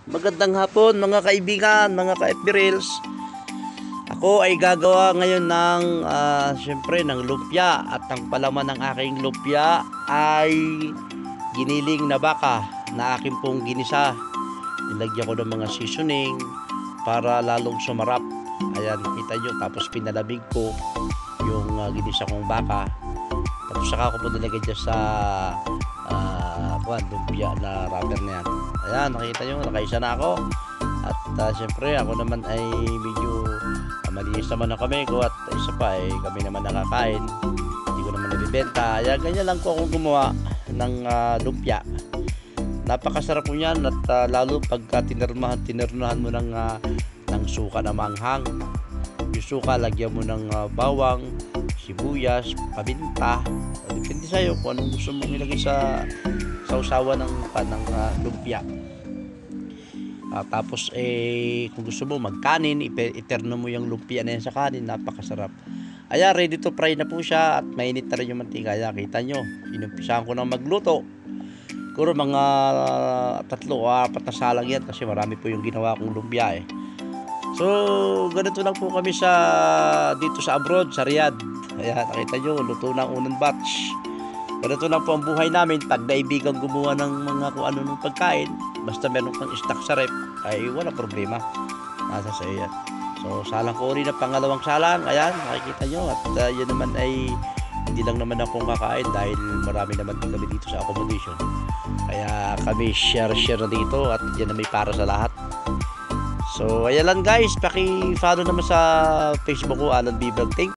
Magandang hapon mga kaibigan, mga ka-FB Reels. Ako ay gagawa ngayon ng syempre ng lumpia, at ang palaman ng aking lumpia ay giniling na baka na aking pong ginisa. Nilagyan ko ng mga seasoning para lalong sumarap. Ayan, kita nyo. Tapos pinalabig ko yung ginisa kong baka. Tapos saka ko po nilagay dyan sa lumpia na wrapper na yan. Ayan, nakita nyo, nakaisa na ako. At syempre ako naman ay medyo malinis naman ang kamay ko, at isa pa ay kami naman nakakain, hindi ko naman nabibenta. Ayan, ganyan lang po ako gumawa ng lumpia. Napakasarap po yan, at lalo pagka tinirnahan mo ng suka na manghang. Yung suka, lagyan mo ng bawang, sibuyas, paminta. Depende sa'yo kung anong gusto mong ilagay sa sausawa ng lumpia. Tapos kung gusto mo magkanin, iterno mo yung lumpia na yan sa kanin. Napakasarap. Ayan, ready to fry na po siya, at mainit na rin yung mantika. Ayan, kita nyo, inumpisahan ko na magluto. Siguro mga 3 o 4 na salang yan, kasi marami po yung ginawa kong lumpia So ganito lang po kami dito sa abroad, sa Riyadh. Ayan, nakita nyo, luto na ang unang batch. Ganito lang po ang buhay namin. Pag naibigan gumawa ng mga kung ano ng pagkain, basta meron kang stock sa rep, ay wala problema, nasa sa iyo. So salang ko rin ang pangalawang salang. Ayan, nakikita nyo. At yun naman ay hindi lang naman akong kakain, dahil marami naman din kami dito sa accommodation. Kaya kami share na dito, at yan na may para sa lahat. So ayan lang guys, paki-follow naman sa Facebook ko, Alan B. Vlog.